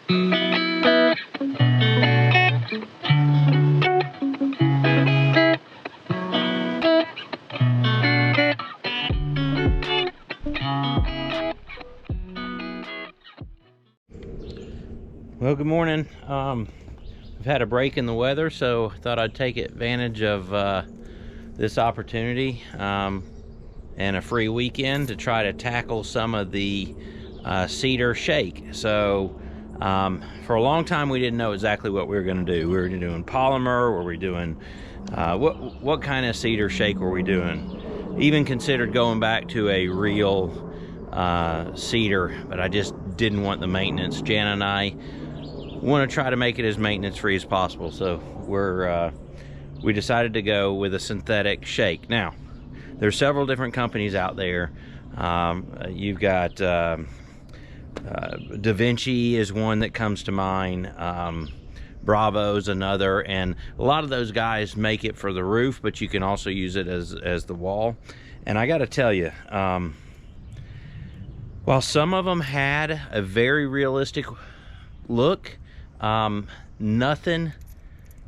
Well, good morning. We've had a break in the weather, so I thought I'd take advantage of this opportunity and a free weekend to try to tackle some of the cedar shake. So for a long time we didn't know exactly what we were going to do. We were doing polymer, were we doing what kind of cedar shake were we doing? Even considered going back to a real cedar, but I just didn't want the maintenance. Jan and I want to try to make it as maintenance free as possible, so we decided to go with a synthetic shake. Now there's several different companies out there. You've got Da Vinci is one that comes to mind. Bravo's another, and a lot of those guys make it for the roof, but you can also use it as the wall. And I got to tell you, while some of them had a very realistic look, nothing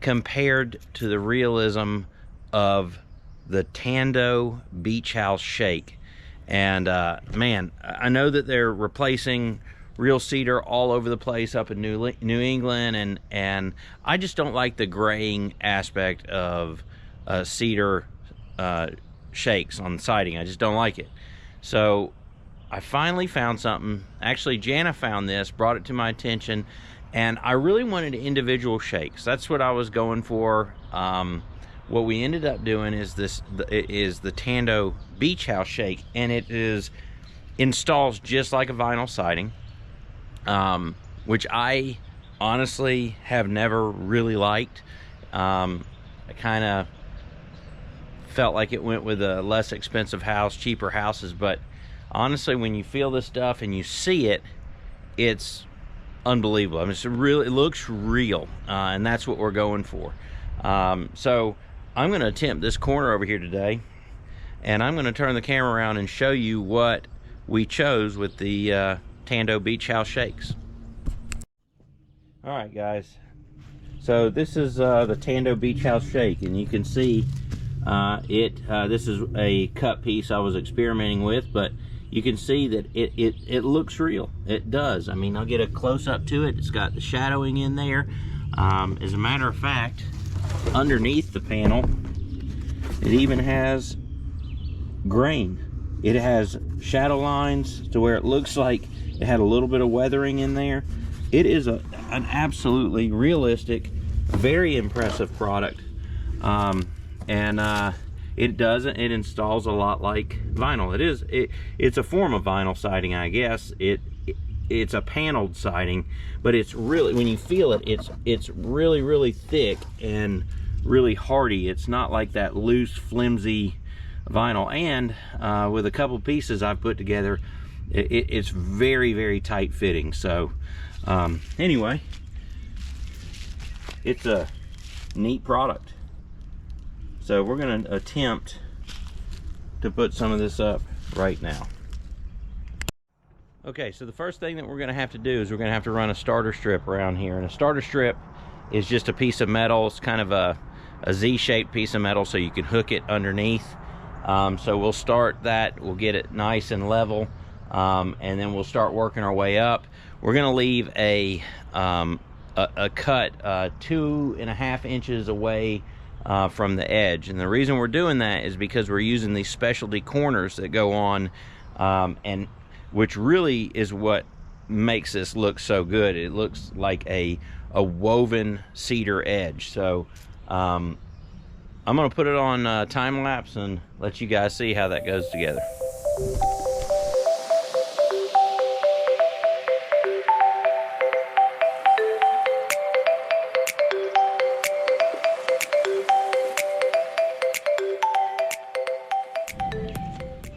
compared to the realism of the Tando Beach House shake. And man, I know that they're replacing real cedar all over the place up in New England, and I just don't like the graying aspect of cedar shakes on siding. I just don't like it. So I finally found something. Actually, Jana found this, brought it to my attention, and I really wanted individual shakes. That's what I was going for. What we ended up doing is the Tando Beach House shake, and it installs just like a vinyl siding, which I honestly have never really liked. I kind of felt like it went with a less expensive house, cheaper houses, but honestly, when you feel this stuff and you see it, it's unbelievable. I mean, it looks real, and that's what we're going for. So I'm going to attempt this corner over here today, and I'm going to turn the camera around and show you what we chose with the Tando Beach House shakes. All right, guys. So this is the Tando Beach House shake, and you can see this is a cut piece I was experimenting with, but you can see that it looks real. It does. I mean, I'll get a close-up to it. It's got the shadowing in there. As a matter of fact, underneath the panel, it even has grain. It has shadow lines to where it looks like it had a little bit of weathering in there. It is an absolutely realistic, very impressive product. It installs a lot like vinyl. It's a form of vinyl siding, I guess. It's a paneled siding, but it's really, when you feel it, it's really, really thick and really hardy. It's not like that loose, flimsy vinyl. And with a couple pieces I've put together, it's very, very tight fitting. So anyway, it's a neat product. So we're going to attempt to put some of this up right now. Okay, so the first thing that we're going to have to do is we're going to have to run a starter strip around here. And a starter strip is just a piece of metal. It's kind of a Z-shaped piece of metal, so you can hook it underneath. So we'll start that. We'll get it nice and level, and then we'll start working our way up. We're going to leave a cut 2.5 inches away from the edge, and the reason we're doing that is because we're using these specialty corners that go on, and which really is what makes this look so good. It looks like a woven cedar edge. So I'm gonna put it on time lapse and let you guys see how that goes together.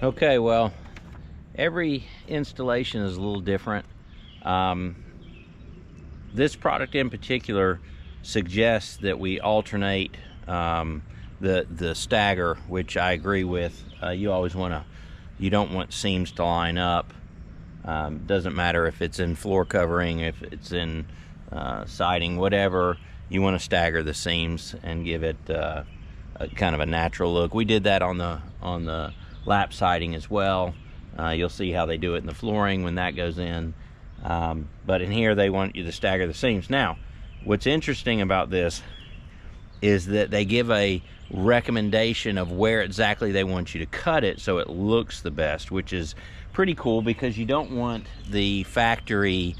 Okay, well, every installation is a little different. This product in particular suggests that we alternate the stagger, which I agree with. You always want to, you don't want seams to line up. Doesn't matter if it's in floor covering, if it's in siding, whatever. You want to stagger the seams and give it a kind of a natural look. We did that on the lap siding as well. You'll see how they do it in the flooring when that goes in. But in here, they want you to stagger the seams. Now, what's interesting about this is that they give a recommendation of where exactly they want you to cut it so it looks the best, which is pretty cool, because you don't want the factory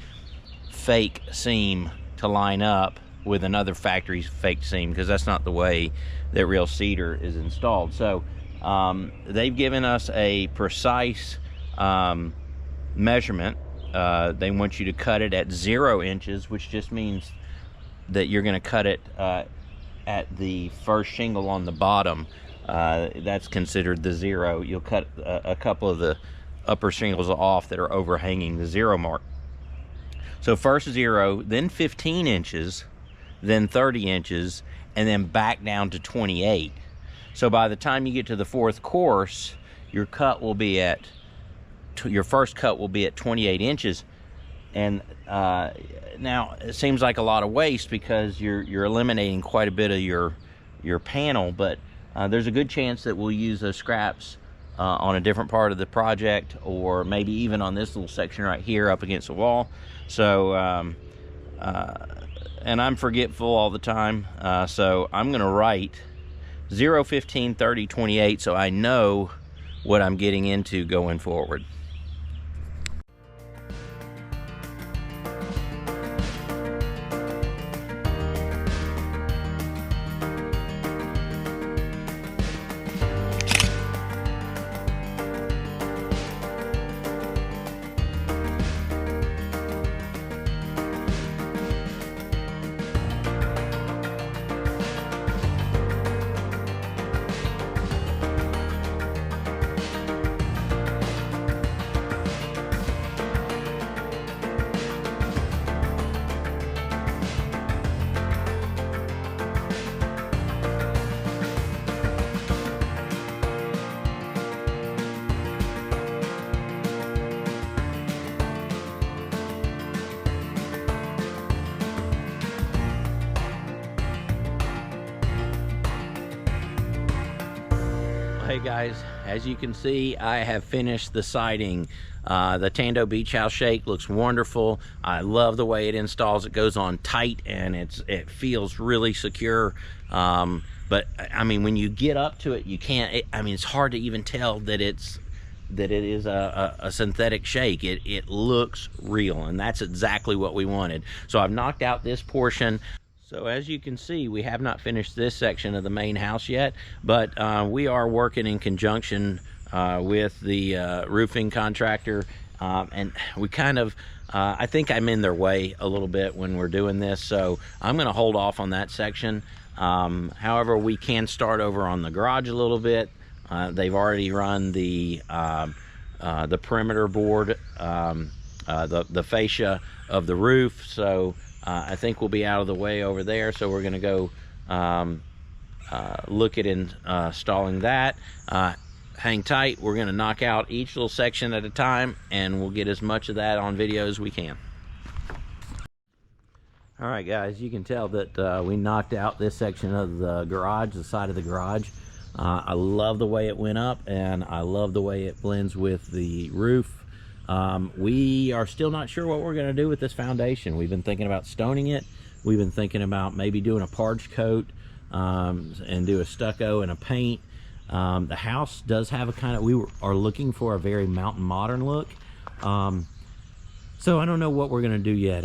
fake seam to line up with another factory's fake seam, because that's not the way that real cedar is installed. So they've given us a precise measurement. They want you to cut it at 0 inches, which just means that you're going to cut it at the first shingle on the bottom. That's considered the 0. You'll cut a couple of the upper shingles off that are overhanging the 0 mark. So first 0, then 15 inches, then 30 inches, and then back down to 28. So by the time you get to the 4th course, your cut will be at your first cut will be at 28 inches. And now it seems like a lot of waste, because you're eliminating quite a bit of your panel, but there's a good chance that we'll use those scraps on a different part of the project, or maybe even on this little section right here up against the wall. So and I'm forgetful all the time, so I'm gonna write 0, 15, 30, 28, so I know what I'm getting into going forward. Hey guys, as you can see, I have finished the siding. The Tando Beach House shake looks wonderful. I love the way it installs. It goes on tight and it feels really secure. But I mean, when you get up to it, you can't. I mean, it's hard to even tell that it is a synthetic shake. It looks real, and that's exactly what we wanted. So I've knocked out this portion. So as you can see, we have not finished this section of the main house yet, but we are working in conjunction with the roofing contractor, and we kind of, I think I'm in their way a little bit when we're doing this, so I'm going to hold off on that section. However, we can start over on the garage a little bit. They've already run the perimeter board, the fascia of the roof, so I think we'll be out of the way over there. So we're going to go look at installing that. Hang tight. We're going to knock out each little section at a time, and we'll get as much of that on video as we can. All right, guys, you can tell that we knocked out this section of the garage, the side of the garage. I love the way it went up, and I love the way it blends with the roof. We are still not sure what we're going to do with this foundation. We've been thinking about stoning it. We've been thinking about maybe doing a parge coat and do a stucco and a paint. The house does have a kind of, we are looking for a very mountain modern look. So I don't know what we're going to do yet.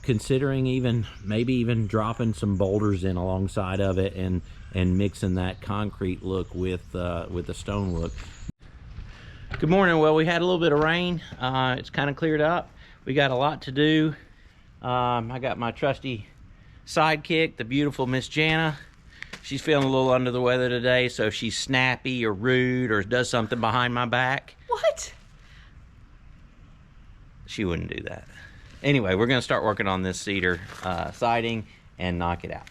Considering maybe even dropping some boulders in alongside of it and mixing that concrete look with the stone look. Good morning. Well, we had a little bit of rain. It's kind of cleared up. We got a lot to do. I got my trusty sidekick, the beautiful Miss Jana. She's feeling a little under the weather today, so if she's snappy or rude or does something behind my back. What? She wouldn't do that. Anyway, we're going to start working on this cedar siding and knock it out.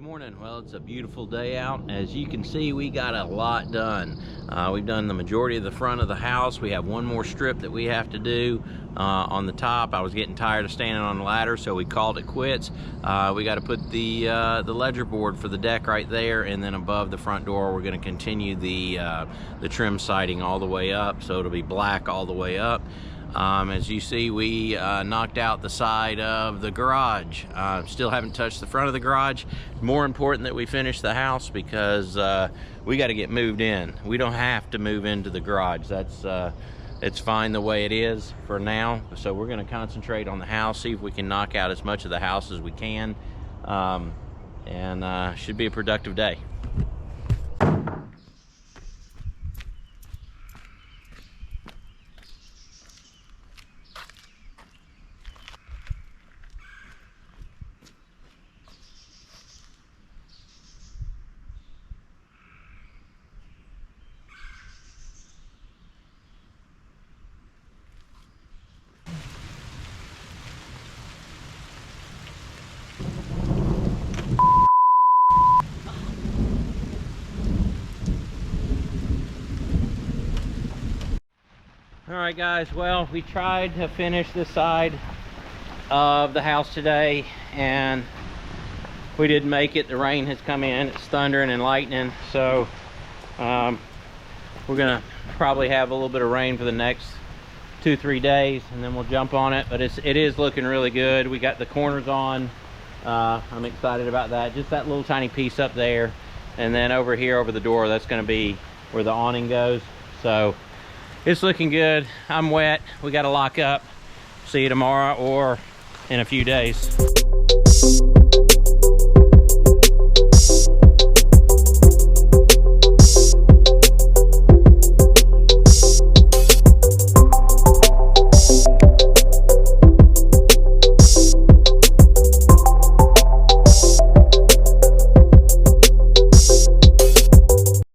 Morning. Well, it's a beautiful day out. As you can see, we got a lot done. We've done the majority of the front of the house. We have one more strip that we have to do on the top. I was getting tired of standing on the ladder, so we called it quits. We got to put the ledger board for the deck right there, and then above the front door we're going to continue the trim siding all the way up, so it'll be black all the way up. As you see, we knocked out the side of the garage. Still haven't touched the front of the garage. More important that we finish the house, because we got to get moved in. We don't have to move into the garage. It's fine the way it is for now. So we're going to concentrate on the house, see if we can knock out as much of the house as we can, and should be a productive day. Alright guys, well, we tried to finish this side of the house today and we didn't make it. The rain has come in, it's thundering and lightning, so we're gonna probably have a little bit of rain for the next 2-3 days and then we'll jump on it. But it is looking really good. We got the corners on. I'm excited about that. Just that little tiny piece up there, and then over here over the door, that's going to be where the awning goes. So it's looking good. I'm wet. We got to lock up. See you tomorrow or in a few days.